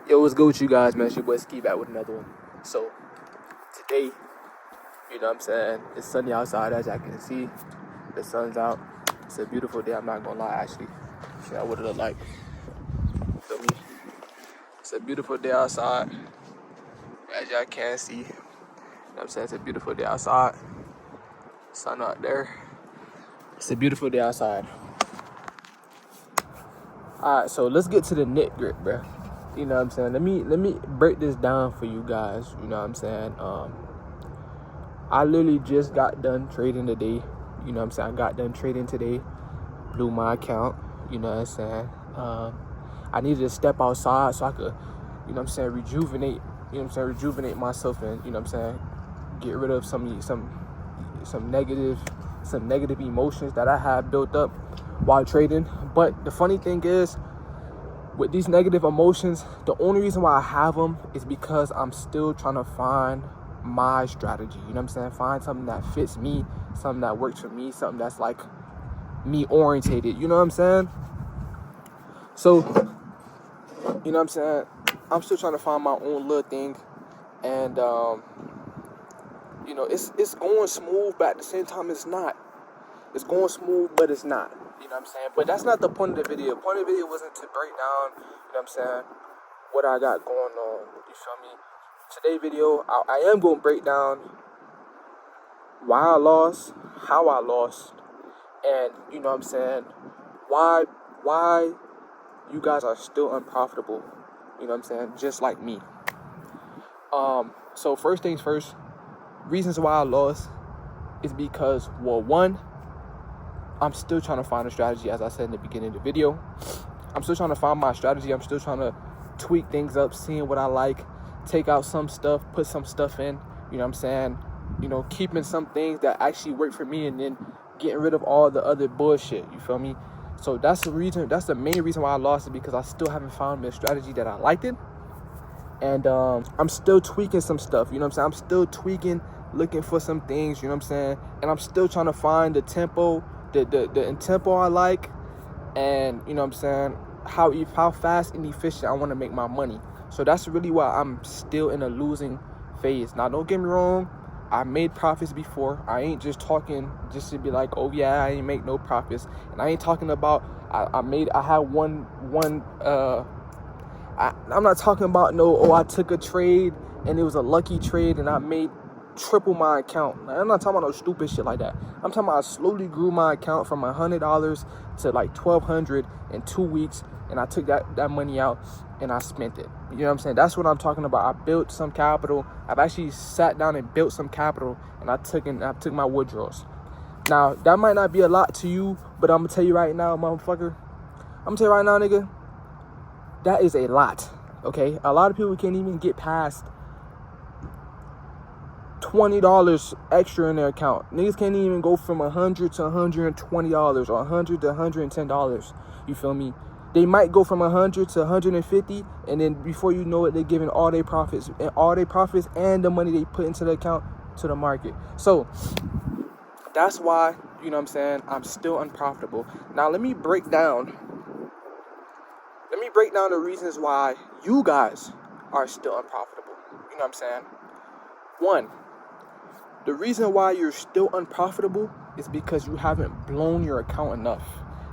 Yo, what's good with you guys, man? It's your boy Ski back with another one. So, today, you know what I'm saying, it's sunny outside, as y'all can see. The sun's out. It's a beautiful day, I'm not gonna lie, actually. Show y'all what it look like. Feel me? It's a beautiful day outside, as y'all can see. You know what I'm saying? It's a beautiful day outside. Sun out there. It's a beautiful day outside. Alright, so let's get to the nit-grit, bruh. You know what I'm saying? Let me break this down for you guys. You know what I'm saying? I literally just got done trading today. You know what I'm saying? I got done trading today. Blew my account. You know what I'm saying? I needed to step outside so I could, you know what I'm saying, rejuvenate. You know what I'm saying? Rejuvenate myself and, you know what I'm saying, get rid of some negative emotions that I had built up while trading. But the funny thing is, with these negative emotions, the only reason why I have them is because I'm still trying to find my strategy. You know what I'm saying? Find something that fits me, something that works for me, something that's like me orientated. You know what I'm saying? So, you know what I'm saying? I'm still trying to find my own little thing. And, you know, it's going smooth, but at the same time, it's not. It's going smooth, but it's not. You know what I'm saying? But that's not the point of the video. The point of the video wasn't to break down, you know what I'm saying, what I got going on. You feel me? Today's video, I am going to break down why I lost, how I lost, and, you know what I'm saying, why you guys are still unprofitable. You know what I'm saying? Just like me. So first things first, reasons why I lost is because, well, one, I'm still trying to find a strategy, as I said in the beginning of the video. I'm still trying to find my strategy. I'm still trying to tweak things up, seeing what I like, take out some stuff, put some stuff in, you know what I'm saying? You know, keeping some things that actually work for me and then getting rid of all the other bullshit, you feel me? So that's the main reason why I lost it, because I still haven't found the strategy that I liked it. And I'm still tweaking some stuff, you know what I'm saying? I'm still tweaking, looking for some things, you know what I'm saying? And I'm still trying to find the tempo, the tempo I like, and you know what I'm saying, how fast and efficient I want to make my money. So that's really why I'm still in a losing phase. Now, don't get me wrong, I made profits before. I ain't just talking just to be like, oh yeah, I ain't make no profits. And I ain't talking about I'm not talking about I took a trade and it was a lucky trade and I made triple my account. I'm not talking about no stupid shit like that. I'm talking about I slowly grew my account from $100 to like $1,200 in 2 weeks, and I took that money out and I spent it. You know what I'm saying? That's what I'm talking about. I built some capital. I've actually sat down and built some capital, and I took my withdrawals. Now, that might not be a lot to you, but I'm gonna tell you right now, motherfucker. I'm gonna tell you right now, nigga, that is a lot. Okay? A lot of people can't even get past $20 extra in their account. Niggas can't even go from $100 to $120 or $100 to $110. You feel me? They might go from $100 to $150, and then before you know it, they're giving all their profits and the money they put into the account to the market. So that's why, you know what I'm saying, I'm still unprofitable. Now let me break down the reasons why you guys are still unprofitable. You know what I'm saying? One, the reason why you're still unprofitable is because you haven't blown your account enough.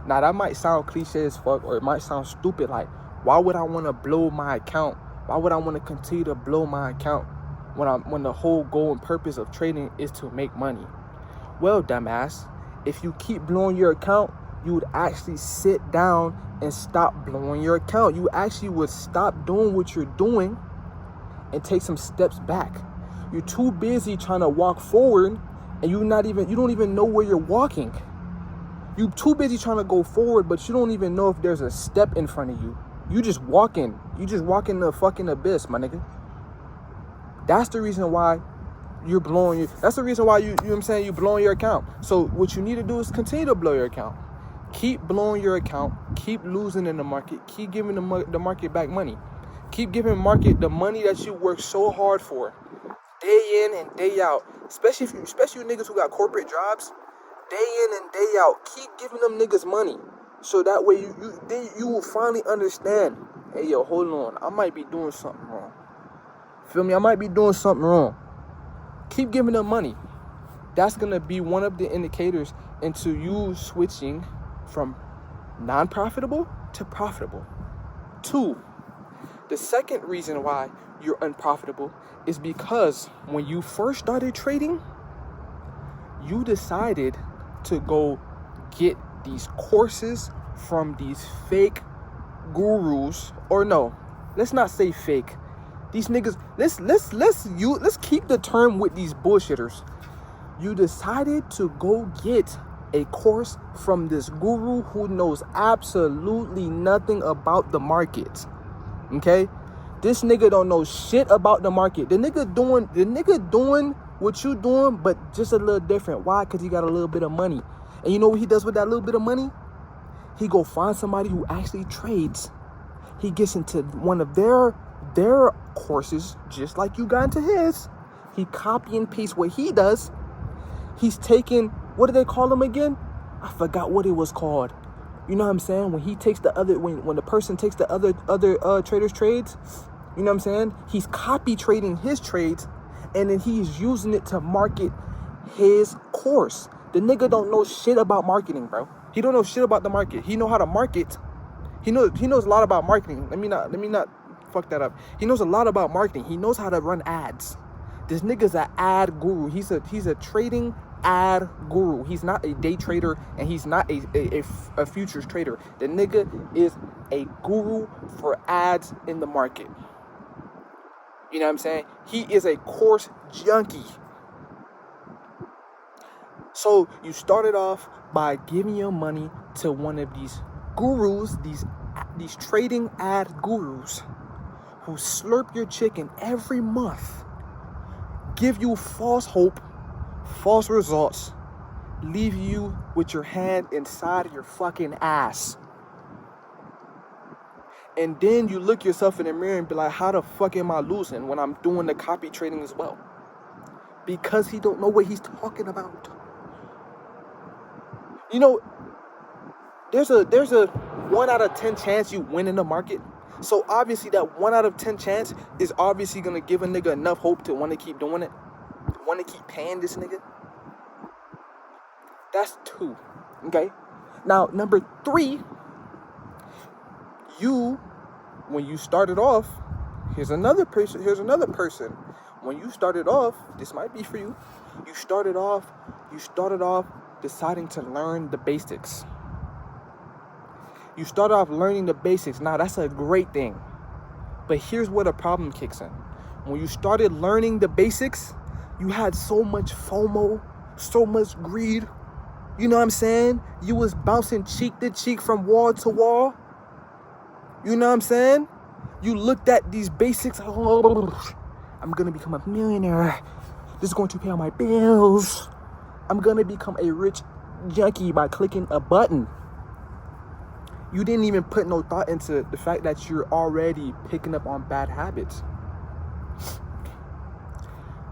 Now, that might sound cliche as fuck, or it might sound stupid. Like, why would I want to blow my account? Why would I want to continue to blow my account when the whole goal and purpose of trading is to make money? Well, dumbass, if you keep blowing your account, you would actually sit down and stop blowing your account. You actually would stop doing what you're doing and take some steps back. You're too busy trying to walk forward, and you don't even know where you're walking. You're too busy trying to go forward, but you don't even know if there's a step in front of you. You just walking. You just walking the fucking abyss, my nigga. That's the reason why you're blowing that's the reason why you know what I'm saying, you're blowing your account. So what you need to do is continue to blow your account. Keep blowing your account. Keep losing in the market. Keep giving the market back money. Keep giving market the money that you work so hard for, day in and day out. Especially you niggas who got corporate jobs, day in and day out. Keep giving them niggas money, so that way you will finally understand hey, yo, hold on. I might be doing something wrong. Feel me? I might be doing something wrong. Keep giving them money. That's going to be one of the indicators into you switching from non-profitable to profitable. 2, the second reason why you're unprofitable is because when you first started trading, you decided to go get these courses from these fake gurus, or no, let's not say fake. These niggas, let's keep the term with these bullshitters. You decided to go get a course from this guru who knows absolutely nothing about the market. Okay? This nigga don't know shit about the market. The nigga doing what you doing, but just a little different. Why? Because he got a little bit of money. And you know what he does with that little bit of money? He go find somebody who actually trades. He gets into one of their courses, just like you got into his. He copy and paste what he does. He's taking, what do they call them again? I forgot what it was called. You know what I'm saying? When he takes the other, when the person takes the other traders' trades, you know what I'm saying? He's copy trading his trades, and then he's using it to market his course. The nigga don't know shit about marketing, bro. He don't know shit about the market. He know how to market. He knows a lot about marketing. Let me not fuck that up. He knows a lot about marketing. He knows how to run ads. This nigga's an ad guru. He's a trading ad guru. He's not a day trader, and he's not a futures trader. The nigga is a guru for ads in the market. You know what I'm saying? He is a course junkie. So you started off by giving your money to one of these gurus, these trading ad gurus, who slurp your chicken every month, give you false hope, false results, leave you with your hand inside your fucking ass. And then you look yourself in the mirror and be like, how the fuck am I losing when I'm doing the copy trading as well? Because he don't know what he's talking about. You know, there's a 1 out of 10 chance you win in the market. So obviously that 1 out of 10 chance is obviously going to give a nigga enough hope to want to keep doing it. Want to keep paying this nigga. That's 2. Okay. Now, number 3, when you started off, here's another person. When you started off, this might be for you. You started off deciding to learn the basics. You started off learning the basics. Now, that's a great thing. But here's where the problem kicks in. When you started learning the basics, you had so much FOMO, so much greed. You know what I'm saying? You was bouncing cheek to cheek from wall to wall. You know what I'm saying? You looked at these basics. Oh, I'm going to become a millionaire. This is going to pay all my bills. I'm going to become a rich junkie by clicking a button. You didn't even put no thought into the fact that you're already picking up on bad habits.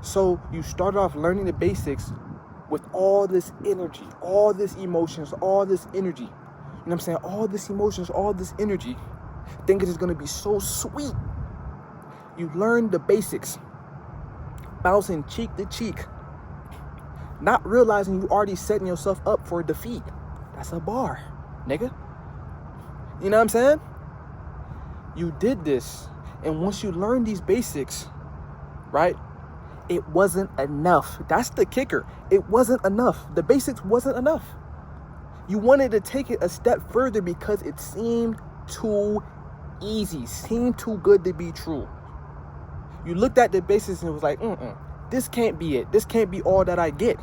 So you started off learning the basics with all this energy, all this emotions, all this energy. You know what I'm saying? All this emotions, all this energy. Thinking it's going to be so sweet. You learned the basics. Bouncing cheek to cheek. Not realizing you already setting yourself up for defeat. That's a bar, nigga. You know what I'm saying? You did this. And once you learned these basics, right? It wasn't enough. That's the kicker. It wasn't enough. The basics wasn't enough. You wanted to take it a step further because it seemed too easy, seemed too good to be true. You looked at the basics and it was like, this can't be it. This can't be all that I get.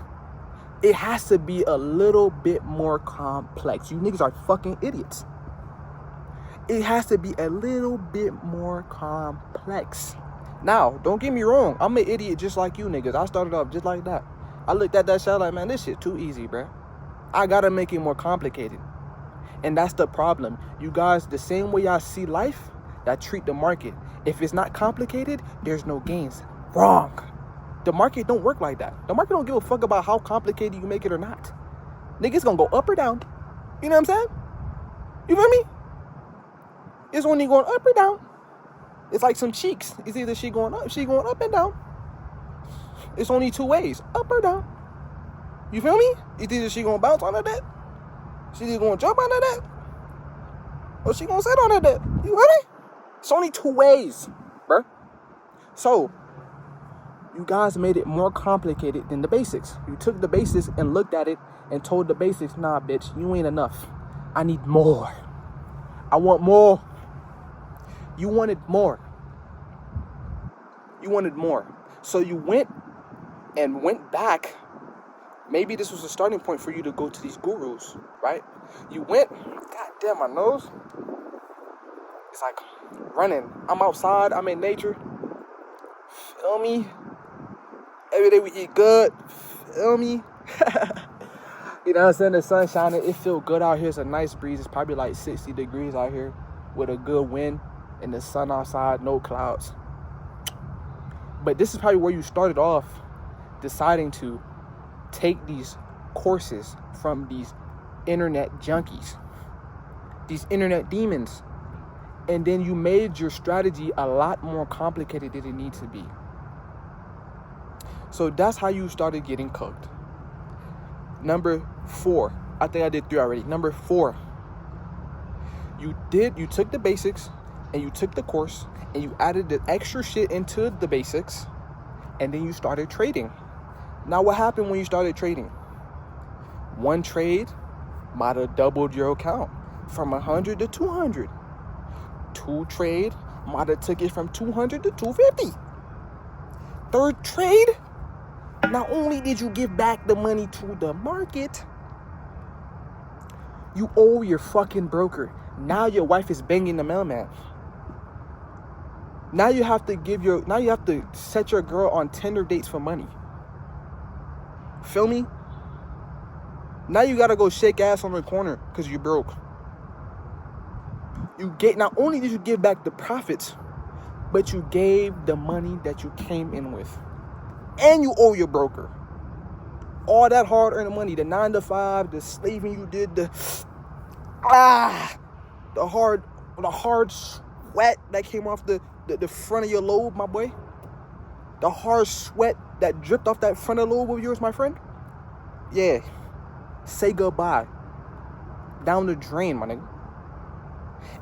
It has to be a little bit more complex. You niggas are fucking idiots. It has to be a little bit more complex. Now, don't get me wrong. I'm an idiot just like you niggas. I started off just like that. I looked at that shit like, man, this shit too easy, bro. I gotta make it more complicated. And that's the problem. You guys, the same way y'all see life, that treat the market. If it's not complicated, there's no gains. Wrong. The market don't work like that. The market don't give a fuck about how complicated you make it or not. Niggas gonna go up or down. You know what I'm saying? You feel me? It's only going up or down. It's like some cheeks. It's either she going up and down. It's only two ways, up or down. You feel me? It's either she gonna bounce under that, she either gonna jump under that, or she gonna sit under that. You feel me? It's only two ways, bruh. So, you guys made it more complicated than the basics. You took the basics and looked at it and told the basics, nah, bitch, you ain't enough. I need more. I want more. You wanted more. You wanted more. So you went back. Maybe this was a starting point for you to go to these gurus, right? You went, God damn, my nose. It's like running. I'm outside. I'm in nature. Feel me? Every day we eat good. Feel me? You know what I'm saying? The sun shining. It feel good out here. It's a nice breeze. It's probably like 60 degrees out here with a good wind and the sun outside, no clouds. But this is probably where you started off deciding to take these courses from these internet junkies, these internet demons. And then you made your strategy a lot more complicated than it needs to be. So that's how you started getting cooked. Number 4. I think I did 3 already. Number 4. You took the basics and you took the course and you added the extra shit into the basics and then you started trading. Now what happened when you started trading? One trade might have doubled your account from 100 to 200. 2 trade might have took it from 200 to 250. 3rd trade, not only did you give back the money to the market, you owe your fucking broker. Now your wife is banging the mailman. Now you have to set your girl on Tinder dates for money. Feel me? Now you gotta go shake ass on the corner because you broke. Not only did you give back the profits, but you gave the money that you came in with. And you owe your broker. All that hard-earned money, the 9 to 5, the slaving you did, the hard sweat that came off the front of your lobe, my boy. The hard sweat that dripped off that front of lobe of yours, my friend. Yeah. Say goodbye. Down the drain, my nigga.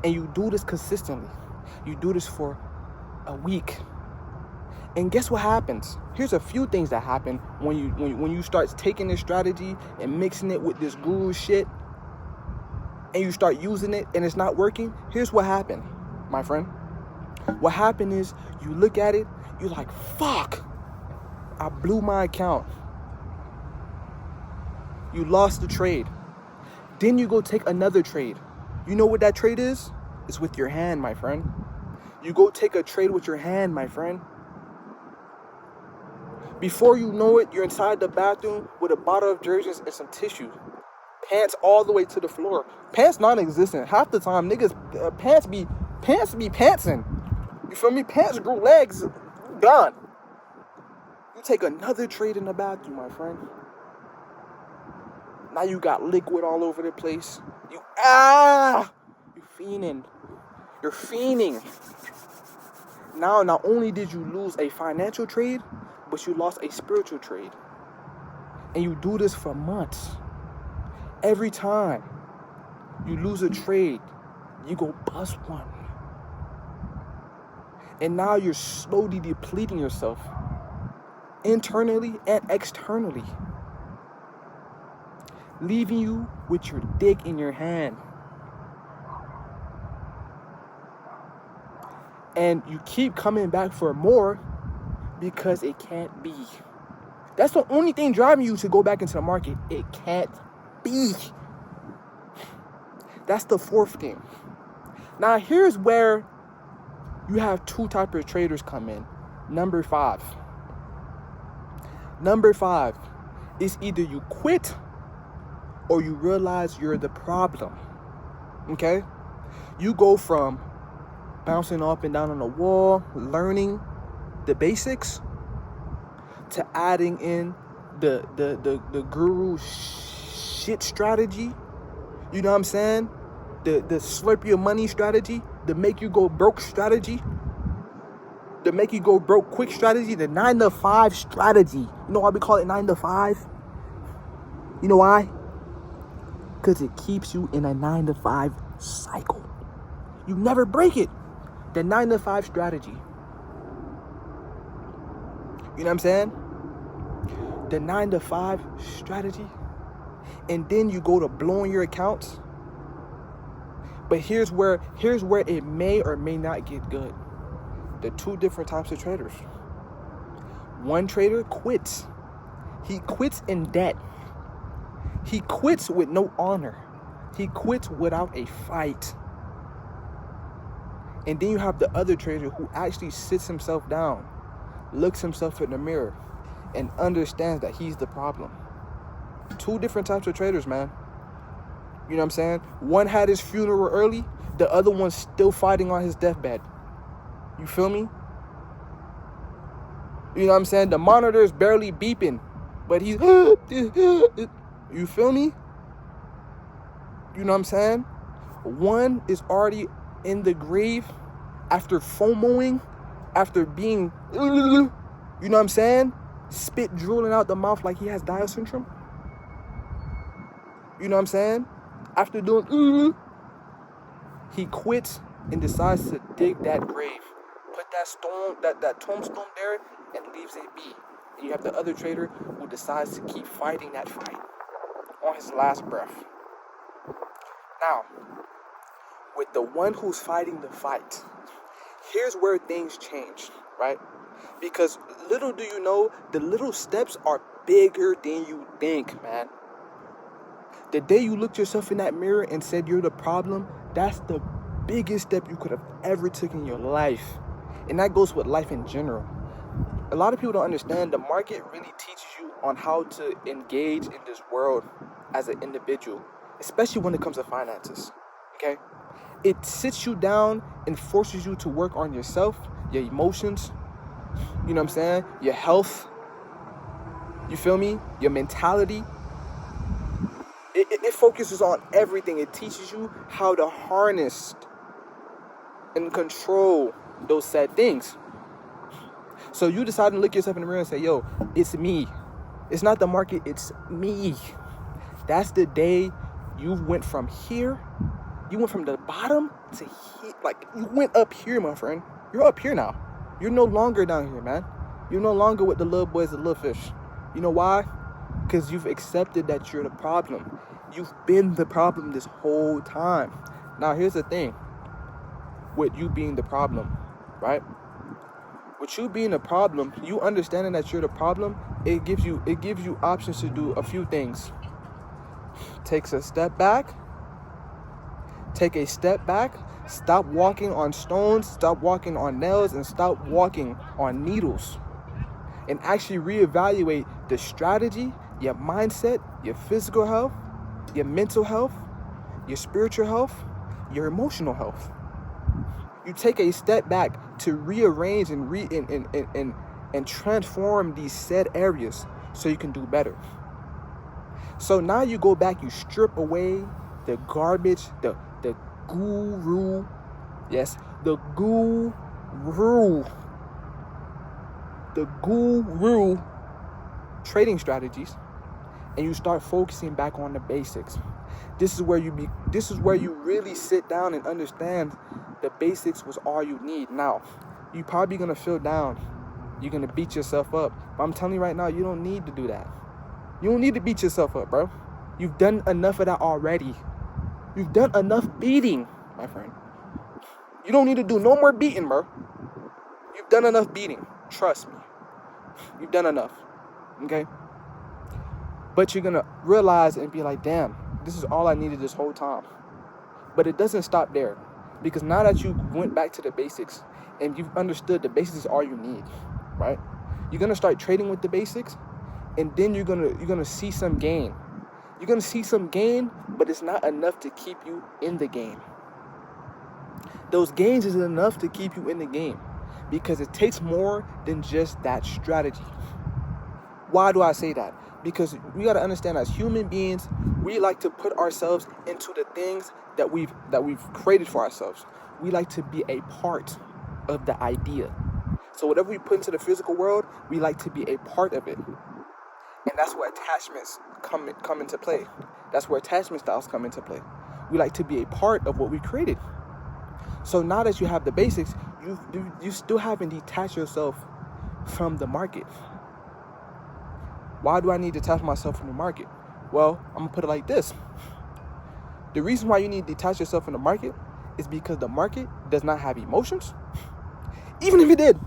And you do this consistently. You do this for a week. And guess what happens? Here's a few things that happen when you start taking this strategy and mixing it with this guru shit and you start using it and it's not working. Here's what happened, my friend. What happened is you look at it, you're like, fuck, I blew my account. You lost the trade. Then you go take another trade. You know what that trade is? It's with your hand, my friend. You go take a trade with your hand, my friend. Before you know it, you're inside the bathroom with a bottle of detergent and some tissue. Pants all the way to the floor. Pants non-existent. Half the time, niggas, pants be pantsing. You feel me? Pants grew legs. Gone. You take another trade in the bathroom, my friend. Now you got liquid all over the place. You're fiending. You're fiending. Now, not only did you lose a financial trade, but you lost a spiritual trade. And you do this for months. Every time you lose a trade, you go bust one. And now you're slowly depleting yourself internally and externally, leaving you with your dick in your hand. And you keep coming back for more because it can't be. That's the only thing driving you to go back into the market. It can't be. That's the 4th thing. Now here's where you have 2 types of traders come in. Number 5. Number 5 is either you quit or you realize you're the problem. Okay? You go from bouncing up and down on the wall, learning the basics, to adding in the guru shit strategy. You know what I'm saying? The slurp your money strategy. the make you go broke strategy, the make you go broke quick strategy, the 9 to 5 strategy. You know why we call it 9 to 5? You know why? Because it keeps you in a 9 to 5 cycle. You never break it. The 9 to 5 strategy. You know what I'm saying? The 9 to 5 strategy. And then you go to blowing your accounts. But here's where it may or may not get good. The two different types of traders. One trader quits. He quits in debt. He quits with no honor. He quits without a fight. And then you have the other trader who actually sits himself down, looks himself in the mirror, and understands that he's the problem. Two different types of traders, man. You know what I'm saying? One had his funeral early. The other one's still fighting on his deathbed. You feel me? You know what I'm saying? The monitor is barely beeping, but he's... You feel me? You know what I'm saying? One is already in the grave after FOMOing, after being... You know what I'm saying? Spit drooling out the mouth like he has Dial syndrome. You know what I'm saying? After doing... He quits and decides to dig that grave. Put that stone, that tombstone there, and leaves it be. And you have the other trader who decides to keep fighting that fight on his last breath. Now, with the one who's fighting the fight, here's where things change, right? Because little do you know, the little steps are bigger than you think, man. The day you looked yourself in that mirror and said you're the problem, that's the biggest step you could have ever taken in your life. And that goes with life in general. A lot of people don't understand the market really teaches you on how to engage in this world as an individual, especially when it comes to finances, okay? It sits you down and forces you to work on yourself, your emotions, you know what I'm saying? Your health, you feel me? Your mentality. It focuses on everything. It teaches you how to harness and control those said things. So you decide to look yourself in the mirror and say, yo, it's me. It's not the market, it's me. That's the day you went from here. You went from the bottom to here. Like, you went up here, my friend. You're up here now. You're no longer down here, man. You're no longer with the little boys, the little fish. You know why? Because you've accepted that you're the problem. You've been the problem this whole time. Now, here's the thing. With you being the problem, right? With you being the problem, you understanding that you're the problem, it gives you options to do a few things. Take a step back. Stop walking on stones, stop walking on nails, and stop walking on needles. And actually reevaluate the strategy, your mindset, your physical health, your mental health, your spiritual health, your emotional health. You take a step back to rearrange and transform these said areas so you can do better. So now you go back, you strip away the garbage, the guru, yes, the guru trading strategies, and you start focusing back on the basics. This is where you really sit down and understand the basics was all you need. Now, you're probably gonna feel down. You're gonna beat yourself up. But I'm telling you right now, you don't need to do that. You don't need to beat yourself up, bro. You've done enough of that already. You've done enough beating, my friend. You don't need to do no more beating, bro. You've done enough beating. Trust me. You've done enough. Okay? But you're gonna realize and be like, damn, this is all I needed this whole time. But it doesn't stop there. Because now that you went back to the basics and you've understood the basics is all you need, right? You're gonna start trading with the basics, and then you're gonna see some gain. You're gonna see some gain, but it's not enough to keep you in the game. Those gains isn't enough to keep you in the game because it takes more than just that strategy. Why do I say that? Because we gotta understand, as human beings, we like to put ourselves into the things that we've created for ourselves. we like to be a part of the idea. So whatever we put into the physical world, we like to be a part of it. And that's where attachments come into play. That's where attachment styles come into play. We like to be a part of what we created. So now that you have the basics, you still haven't detached yourself from the market. Why do I need to detach myself from the market? Well, I'm going to put it like this. The reason why you need to detach yourself from the market is because the market does not have emotions. Even if it did,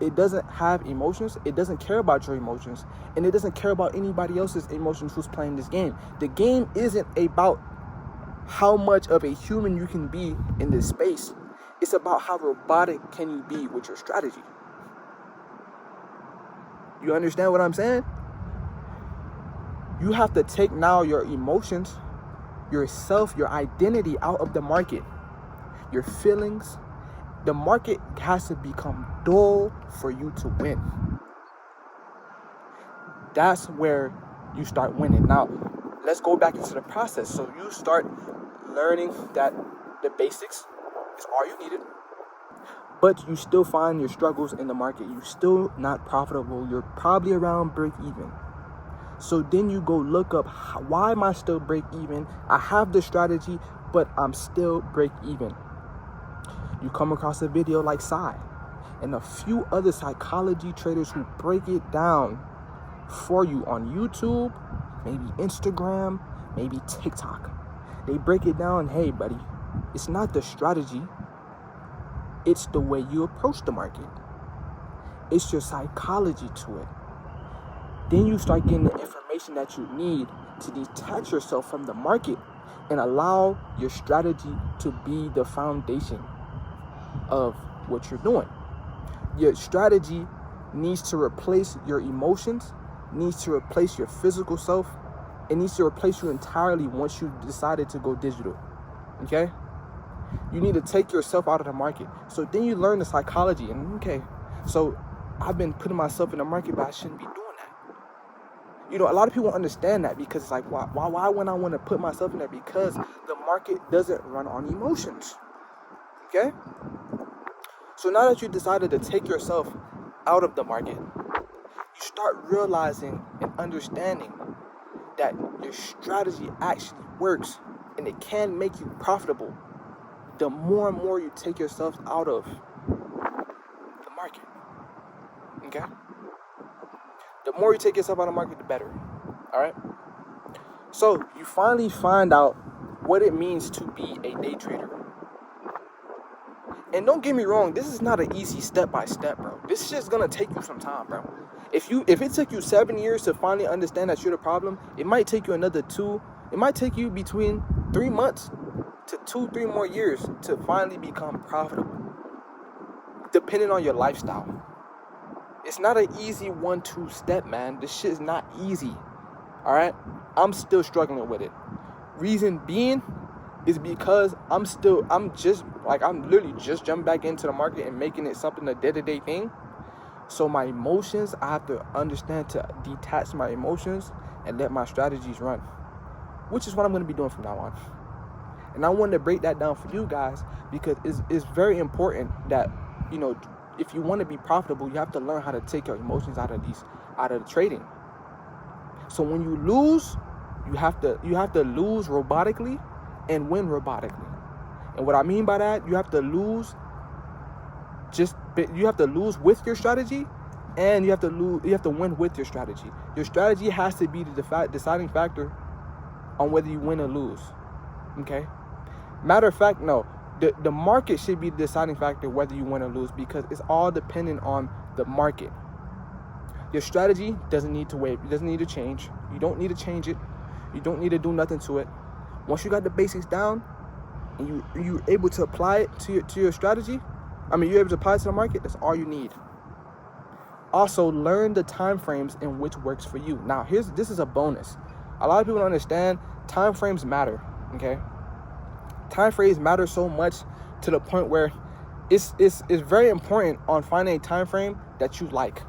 it doesn't have emotions. It doesn't care about your emotions. And it doesn't care about anybody else's emotions who's playing this game. The game isn't about how much of a human you can be in this space. It's about how robotic can you be with your strategy. You understand what I'm saying? You have to take now your emotions, yourself, your identity out of the market. Your feelings. The market has to become dull for you to win. That's where you start winning. Now, let's go back into the process. So you start learning that the basics is all you needed, but you still find your struggles in the market. You're still not profitable. You're probably around break even. So then you go look up, why am I still break even? I have the strategy, but I'm still break even. You come across a video like Sai and a few other psychology traders who break it down for you on YouTube, maybe Instagram, maybe TikTok. They break it down. Hey, buddy, it's not the strategy. It's the way you approach the market. It's your psychology to it. Then you start getting the information that you need to detach yourself from the market and allow your strategy to be the foundation of what you're doing. Your strategy needs to replace your emotions, needs to replace your physical self. It needs to replace you entirely once you decided to go digital. Okay? You need to take yourself out of the market. So then you learn the psychology. And okay, so I've been putting myself in the market, but I shouldn't be doing that. You know, a lot of people understand that because it's like, why wouldn't I want to put myself in there? Because the market doesn't run on emotions. Okay? So now that you decided to take yourself out of the market, you start realizing and understanding that your strategy actually works and it can make you profitable the more and more you take yourself out of the market. Okay? The more you take yourself out of the market, the better. Alright? So you finally find out what it means to be a day trader. And don't get me wrong, this is not an easy step-by-step, bro. This shit's gonna take you some time, bro. If it took you 7 years to finally understand that you're the problem, it might take you another 2. It might take you between 3 months to 2-3 more years to finally become profitable, depending on your lifestyle. It's not an easy 1-2 step, man. This shit is not easy. Alright? I'm still struggling with it. Reason being is because I'm literally just jumping back into the market and making it something a day-to-day thing. So my emotions, I have to understand to detach my emotions and let my strategies run, which is what I'm going to be doing from now on. And I wanted to break that down for you guys because it's very important that, you know, if you want to be profitable, you have to learn how to take your emotions out of the trading. So when you lose, you have to lose robotically and win robotically. And what I mean by that, you have to lose with your strategy, and you have to win with your strategy. Your strategy has to be the deciding factor on whether you win or lose. Okay? Matter of fact, no. The market should be the deciding factor whether you win or lose, because it's all dependent on the market. Your strategy doesn't need to wait. It doesn't need to change. You don't need to change it. You don't need to do nothing to it. Once you got the basics down and you're able to apply it to your strategy, you're able to apply it to the market, that's all you need. Also, learn the time frames in which works for you. Now, this is a bonus. A lot of people don't understand time frames matter, okay? Time frames matter so much to the point where it's very important on finding a time frame that you like.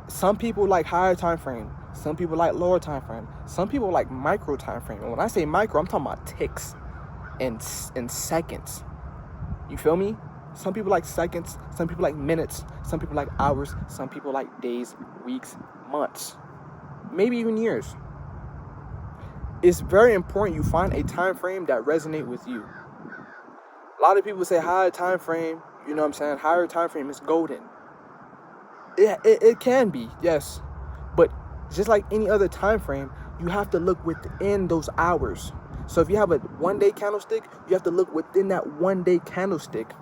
Some people like higher time frame. Some people like lower time frame. Some people like micro time frame. And when I say micro, I'm talking about ticks. in seconds. You feel me? Some people like seconds, some people like minutes, some people like hours, some people like days, weeks, months, maybe even years. It's very important you find a time frame that resonates with you. A lot of people say higher time frame, you know what I'm saying? Higher time frame is golden. It can be, yes. But just like any other time frame, you have to look within those hours. So if you have a 1 day candlestick, you have to look within that 1 day candlestick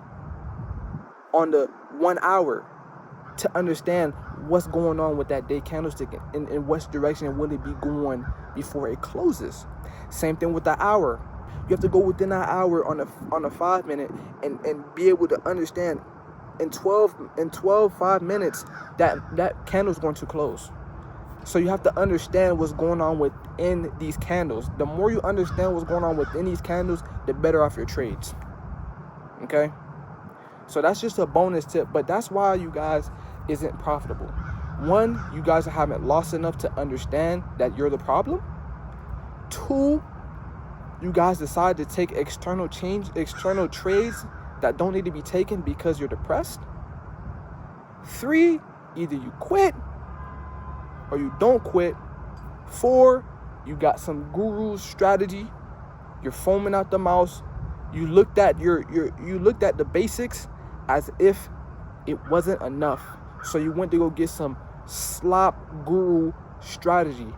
on the 1 hour to understand what's going on with that day candlestick and in what direction will it be going before it closes. Same thing with the hour. You have to go within that hour on a 5 minute and be able to understand in 5 minutes that candle is going to close. So you have to understand what's going on within these candles. The more you understand what's going on within these candles, the better off your trades. Okay? So that's just a bonus tip, but that's why you guys isn't profitable. One, you guys haven't lost enough to understand that you're the problem. Two, you guys decide to take external trades that don't need to be taken because you're depressed. Three, either you quit or you don't quit. Four, you got some guru strategy. You're foaming out the mouth. You looked at you looked at the basics as if it wasn't enough. So you went to go get some slop guru strategy.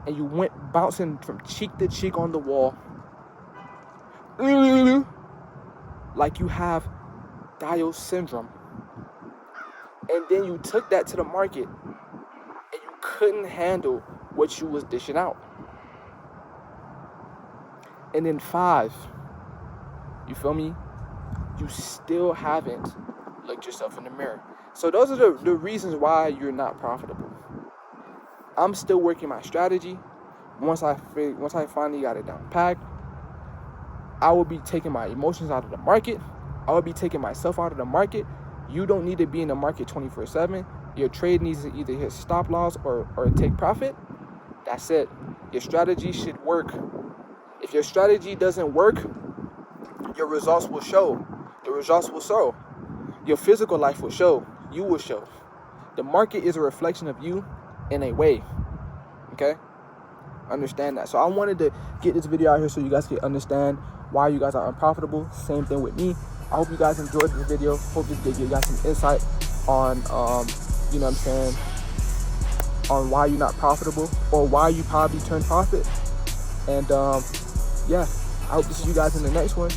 And you went bouncing from cheek to cheek on the wall. Like you have Dio syndrome. And then you took that to the market and you couldn't handle what you was dishing out. And then 5, you feel me? You still haven't looked yourself in the mirror. So those are the reasons why you're not profitable. I'm still working my strategy. Once I finally got it down packed, I will be taking my emotions out of the market. I will be taking myself out of the market. You don't need to be in the market 24/7. Your trade needs to either hit stop loss or take profit. That's it. Your strategy should work. If your strategy doesn't work, your results will show. The results will show. Your physical life will show. You will show. The market is a reflection of you in a way. Okay? Understand that. So I wanted to get this video out here so you guys can understand why you guys are unprofitable. Same thing with me. I hope you guys enjoyed this video. Hope this gave you guys some insight on you know what I'm saying, on why you're not profitable or why you probably turn profit. And yeah, I hope to see you guys in the next one.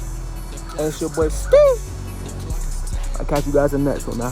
And it's your boy Steve. I'll catch you guys in the next one, man.